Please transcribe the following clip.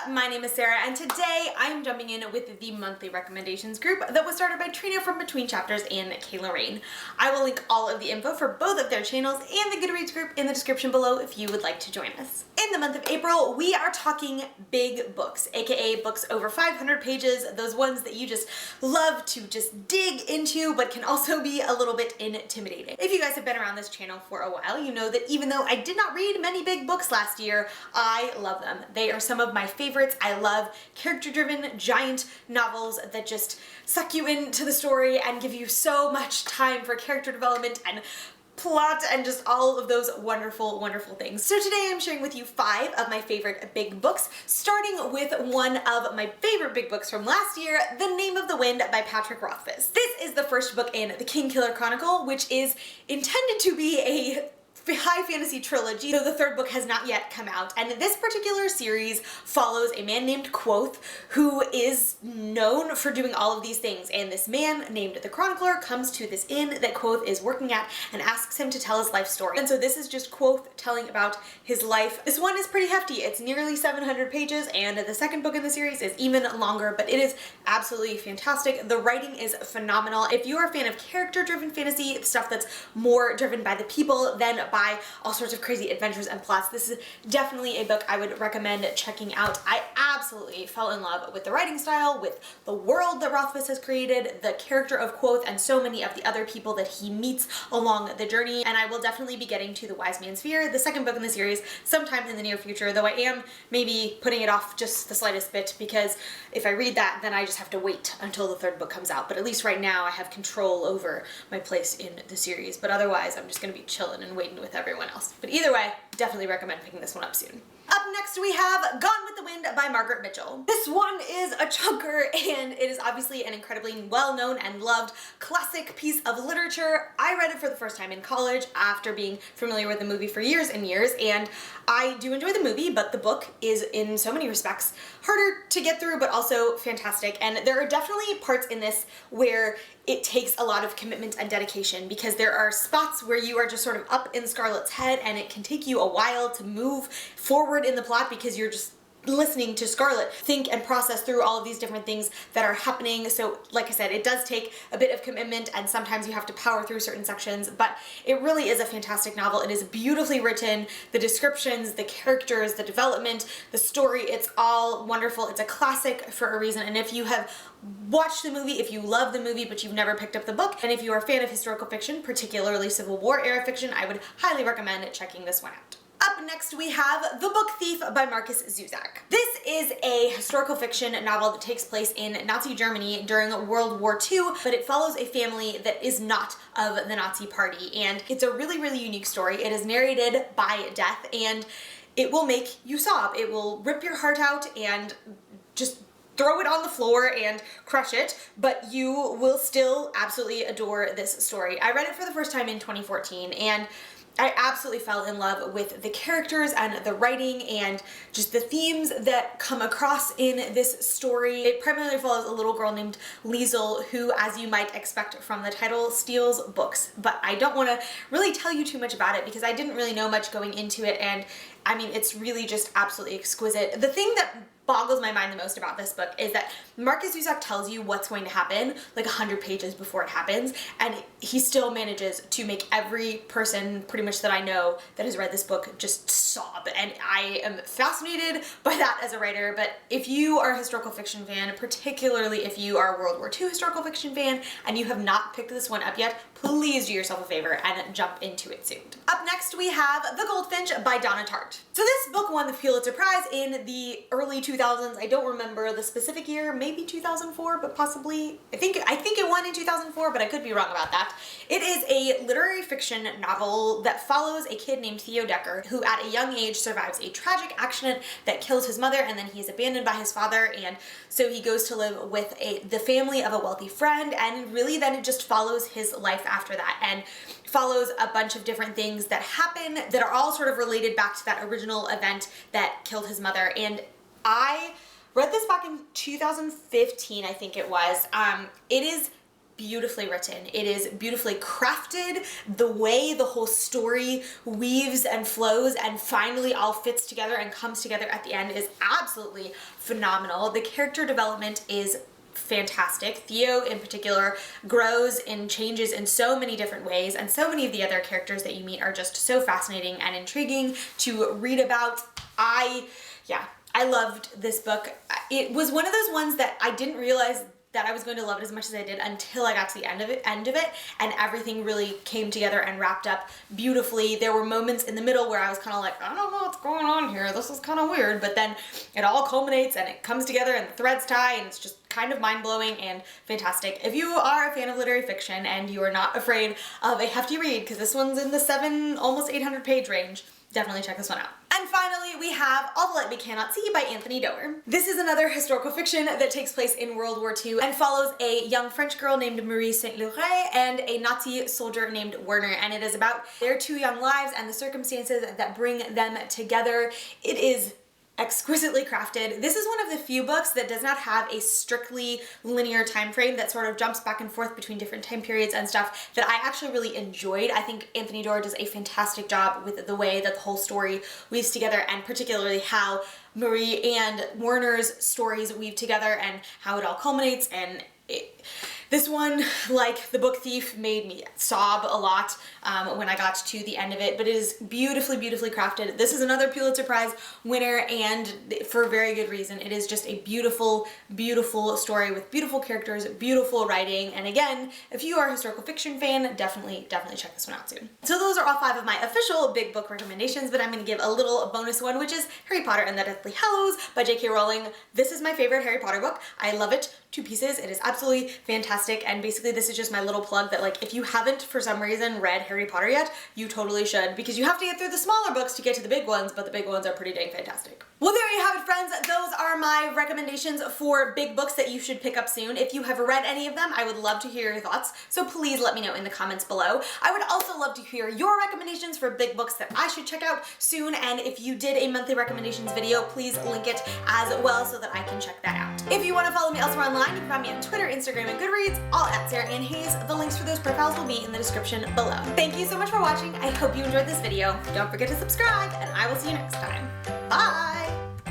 my name is Sarah, and today I'm jumping in with the monthly recommendations group that was started by Trina from Between Chapters and Kayla Rain. I will link all of the info for both of their channels and the Goodreads group in the description below if you would like to join us. In the month of April, we are talking big books, aka books over 500 pages, those ones that you just love to just dig into, but can also be a little bit intimidating. If you guys have been around this channel for a while, you know that even though I did not read many big books last year, I love them. They are some of my favorites. I love character-driven, giant novels that just suck you into the story and give you so much time for character development and plot and just all of those wonderful, wonderful things. So today I'm sharing with you 5 of my favorite big books, starting with one of my favorite big books from last year, The Name of the Wind by Patrick Rothfuss. This is the first book in the Kingkiller Chronicle, which is intended to be a high fantasy trilogy, though the third book has not yet come out. And this particular series follows a man named Quoth, who is known for doing all of these things. And this man named the Chronicler comes to this inn that Quoth is working at and asks him to tell his life story. And so this is just Quoth telling about his life. This one is pretty hefty. It's nearly 700 pages, and the second book in the series is even longer, but it is absolutely fantastic. The writing is phenomenal. If you are a fan of character-driven fantasy, stuff that's more driven by the people than by all sorts of crazy adventures and plots, this is definitely a book I would recommend checking out. I absolutely fell in love with the writing style, with the world that Rothfuss has created, the character of Quoth, and so many of the other people that he meets along the journey, and I will definitely be getting to The Wise Man's Fear, the second book in the series, sometime in the near future, though I am maybe putting it off just the slightest bit, because if I read that, then I just have to wait until the third book comes out. But at least right now I have control over my place in the series, but otherwise I'm just gonna be chilling and waiting with everyone else. But either way, definitely recommend picking this one up soon. Up next we have Gone with the Wind by Margaret Mitchell. This one is a chunker, and it is obviously an incredibly well-known and loved classic piece of literature. I read it for the first time in college after being familiar with the movie for years and years, and I do enjoy the movie, but the book is in so many respects harder to get through, but also fantastic. And there are definitely parts in this where it takes a lot of commitment and dedication, because there are spots where you are just sort of up in Scarlett's head and it can take you a while to move forward in the plot because you're just listening to Scarlett think and process through all of these different things that are happening. So like I said, it does take a bit of commitment, and sometimes you have to power through certain sections, but it really is a fantastic novel. It is beautifully written. The descriptions, the characters, the development, the story, it's all wonderful. It's a classic for a reason, and if you have watched the movie, if you love the movie but you've never picked up the book, and if you are a fan of historical fiction, particularly Civil War era fiction, I would highly recommend checking this one out. Up next we have The Book Thief by Markus Zusak. This is a historical fiction novel that takes place in Nazi Germany during World War II, but it follows a family that is not of the Nazi party, and it's a really, really unique story. It is narrated by Death, and it will make you sob. It will rip your heart out and just throw it on the floor and crush it, but you will still absolutely adore this story. I read it for the first time in 2014, and I absolutely fell in love with the characters and the writing and just the themes that come across in this story. It primarily follows a little girl named Liesel, who, as you might expect from the title, steals books. But I don't want to really tell you too much about it because I didn't really know much going into it, and I mean, it's really just absolutely exquisite. The thing that boggles my mind the most about this book is that Markus Zusak tells you what's going to happen like 100 pages before it happens, and he still manages to make every person pretty much that I know that has read this book just sob, and I am fascinated by that as a writer. But if you are a historical fiction fan, particularly if you are a World War II historical fiction fan and you have not picked this one up yet, please do yourself a favor and jump into it soon. Up next we have The Goldfinch by Donna Tartt. So this book won the Pulitzer Prize in the early 2000s. I don't remember the specific year, maybe 2004, but possibly, I think it won in 2004, but I could be wrong about that. It is a literary fiction novel that follows a kid named Theo Decker, who at a young age survives a tragic accident that kills his mother, and then he is abandoned by his father, and so he goes to live with the family of a wealthy friend, and really then it just follows his life after that, and follows a bunch of different things that happen that are all sort of related back to that original event that killed his mother. And I read this back in 2015, I think it was. It is beautifully written. It is beautifully crafted. The way the whole story weaves and flows and finally all fits together and comes together at the end is absolutely phenomenal. The character development is fantastic. Theo in particular grows and changes in so many different ways, and so many of the other characters that you meet are just so fascinating and intriguing to read about. I loved this book. It was one of those ones that I didn't realize that I was going to love it as much as I did until I got to the end of it, and everything really came together and wrapped up beautifully. There were moments in the middle where I was kind of like, I don't know what's going on here, this is kind of weird, but then it all culminates and it comes together and the threads tie, and it's just kind of mind-blowing and fantastic. If you are a fan of literary fiction and you are not afraid of a hefty read, because this one's in the almost 800 page range, definitely check this one out. And finally, we have All the Light We Cannot See by Anthony Doerr. This is another historical fiction that takes place in World War II and follows a young French girl named Marie Saint-Laurent and a Nazi soldier named Werner, and it is about their two young lives and the circumstances that bring them together. It is exquisitely crafted. This is one of the few books that does not have a strictly linear time frame that sort of jumps back and forth between different time periods and stuff that I actually really enjoyed. I think Anthony Doerr does a fantastic job with the way that the whole story weaves together, and particularly how Marie and Werner's stories weave together and how it all culminates. And this one, like The Book Thief, made me sob a lot when I got to the end of it, but it is beautifully, beautifully crafted. This is another Pulitzer Prize winner, and for a very good reason. It is just a beautiful, beautiful story with beautiful characters, beautiful writing, and again, if you are a historical fiction fan, definitely check this one out soon. So those are all 5 of my official big book recommendations, but I'm going to give a little bonus one, which is Harry Potter and the Deathly Hallows by J.K. Rowling. This is my favorite Harry Potter book. I love it to pieces. It is absolutely fantastic, and basically this is just my little plug that, like, if you haven't for some reason read Harry Potter yet, you totally should, because you have to get through the smaller books to get to the big ones, but the big ones are pretty dang fantastic. Well, there you have it, friends. Those are my recommendations for big books that you should pick up soon. If you have read any of them, I would love to hear your thoughts, so please let me know in the comments below. I would also love to hear your recommendations for big books that I should check out soon, and if you did a monthly recommendations video, please link it as well so that I can check that out. If you want to follow me elsewhere online, you can find me on Twitter, Instagram, and Goodreads, all at Sarah Ann Hayes. The links for those profiles will be in the description below. Thank you so much for watching. I hope you enjoyed this video. Don't forget to subscribe, and I will see you next time. Bye!